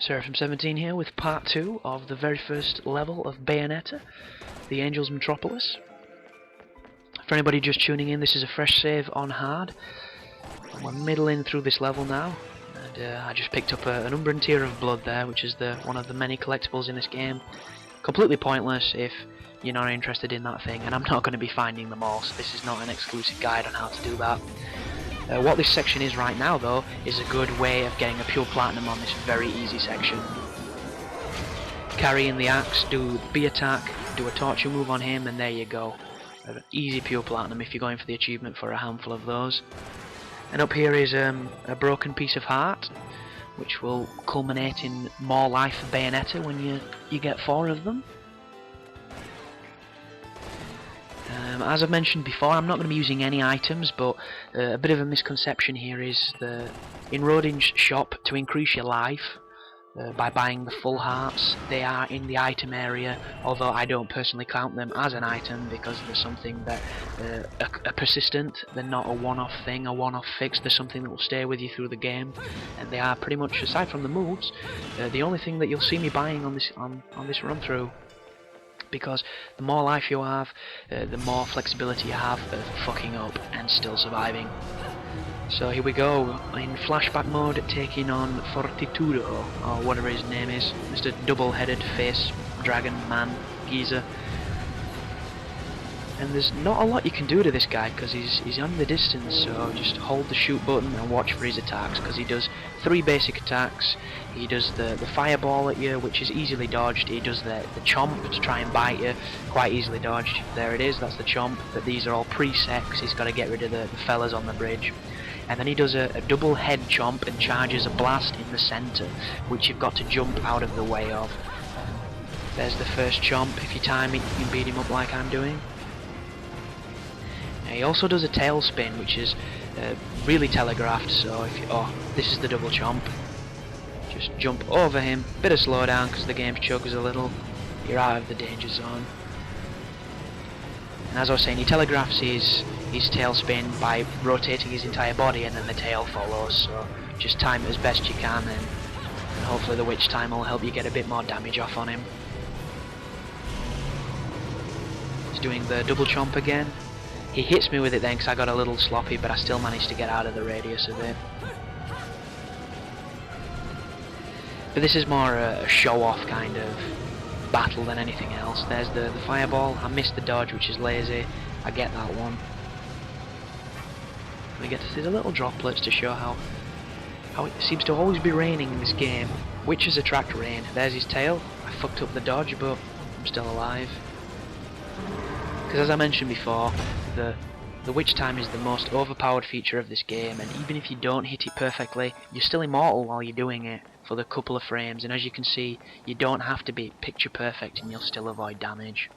Seraphim17 here with part 2 of the very first level of Bayonetta, the Angel's Metropolis. For anybody just tuning in, this is a fresh save on hard. We're middling through this level now, and I just picked up an Umbran Tear of Blood there, which is one of the many collectibles in this game. Completely pointless if you're not interested in that thing, and I'm not going to be finding them all, so this is not an exclusive guide on how to do that. What this section is right now, though, is a good way of getting a pure platinum on this very easy section. Carry in the axe, do the B attack, do a torture move on him, and there you go. An easy pure platinum if you're going for the achievement for a handful of those. And up here is a broken piece of heart, which will culminate in more life for Bayonetta when you get 4 of them. As I've mentioned before, I'm not going to be using any items, but a bit of a misconception here is in Rodin's shop, to increase your life by buying the full hearts, they are in the item area, although I don't personally count them as an item because they're something that are persistent. They're not a one-off thing, a one-off fix. They're something that will stay with you through the game, and they are pretty much, aside from the moves, the only thing that you'll see me buying on this run-through. Because the more life you have, the more flexibility you have of fucking up and still surviving. So here we go, in flashback mode, taking on Fortitudo, or whatever his name is, Mr. Double-Headed Face Dragon Man Geezer. And there's not a lot you can do to this guy because he's on the distance, so just hold the shoot button and watch for his attacks, because he does 3 basic attacks. He does the fireball at you, which is easily dodged. He does the chomp to try and bite you, quite easily dodged. There it is, that's the chomp, but these are all pre-set, he's got to get rid of the fellas on the bridge. And then he does a double head chomp and charges a blast in the centre, which you've got to jump out of the way of. There's the first chomp. If you time it, you can beat him up like I'm doing. He also does a tail spin, which is really telegraphed, so this is the double chomp. Just jump over him, bit of slowdown because the game chugs a little, you're out of the danger zone. And as I was saying, he telegraphs his tail spin by rotating his entire body, and then the tail follows, so just time it as best you can, and hopefully the witch time will help you get a bit more damage off on him. He's doing the double chomp again. He hits me with it then because I got a little sloppy, but I still managed to get out of the radius of it. But this is more a show-off kind of battle than anything else. There's the fireball. I missed the dodge, which is lazy. I get that one. We get to see the little droplets to show how it seems to always be raining in this game. Witches attract rain. There's his tail. I fucked up the dodge, but I'm still alive. Because as I mentioned before, the witch time is the most overpowered feature of this game, and even if you don't hit it perfectly, you're still immortal while you're doing it for the couple of frames, and as you can see, you don't have to be picture perfect and you'll still avoid damage.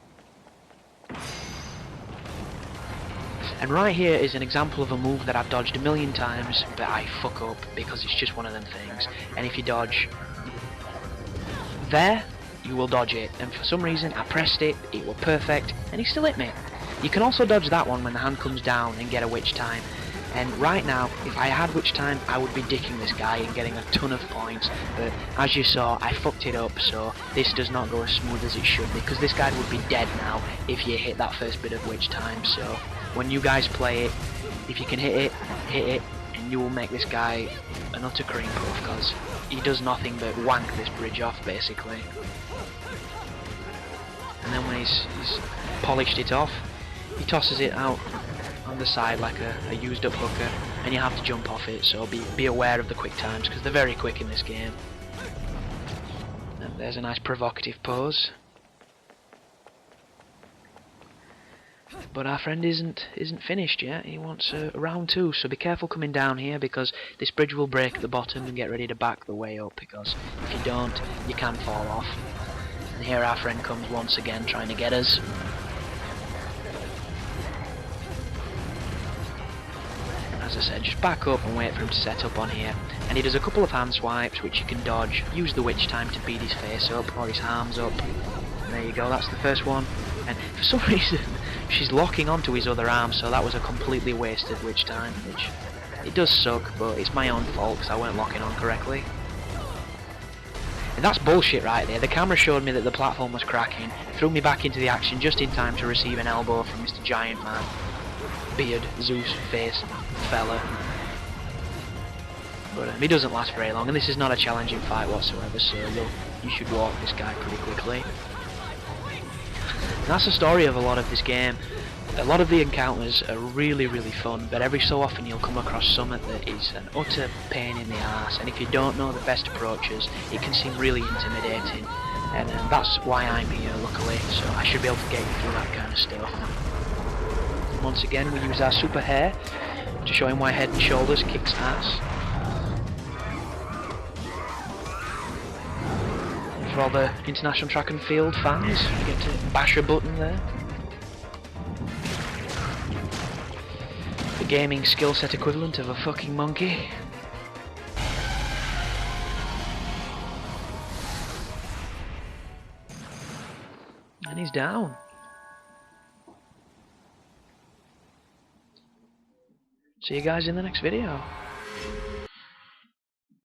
And right here is an example of a move that I've dodged a million times, but I fuck up because it's just one of them things. And if you dodge there, you will dodge it, and for some reason I pressed it, it was perfect, and he still hit me. You can also dodge that one when the hand comes down and get a witch time. And right now, if I had witch time, I would be dicking this guy and getting a ton of points, but as you saw, I fucked it up, so this does not go as smooth as it should be, because this guy would be dead now if you hit that first bit of witch time. So when you guys play it, if you can hit it, and you will make this guy an utter cream puff, because he does nothing but wank this bridge off, basically. And then when he's polished it off, he tosses it out on the side like a used up hooker, and you have to jump off it, so be aware of the quick times because they're very quick in this game. And there's a nice provocative pose. But our friend isn't finished yet. He wants a round 2, so be careful coming down here because this bridge will break at the bottom, and get ready to back the way up because if you don't, you can fall off. And here our friend comes once again trying to get us. As I said, just back up and wait for him to set up on here. And he does a couple of hand swipes which you can dodge, use the witch time to beat his face up or his arms up. And there you go, that's the first one. And for some reason she's locking onto his other arm, so that was a completely wasted witch time, which it does suck, but it's my own fault because I weren't locking on correctly. And that's bullshit right there. The camera showed me that the platform was cracking, threw me back into the action just in time to receive an elbow from Mr. Giant Man. Beard, Zeus, face, fella. But he doesn't last very long, and this is not a challenging fight whatsoever, so you should walk this guy pretty quickly. And that's the story of a lot of this game. A lot of the encounters are really fun, but every so often you'll come across something that is an utter pain in the ass, and if you don't know the best approaches, it can seem really intimidating. And that's why I'm here, luckily, so I should be able to get you through that kind of stuff. And once again, we use our super hair to show him why Head and Shoulders kicks ass. For all the international track and field fans, you get to bash a button there. The gaming skill set equivalent of a fucking monkey. And he's down. See you guys in the next video.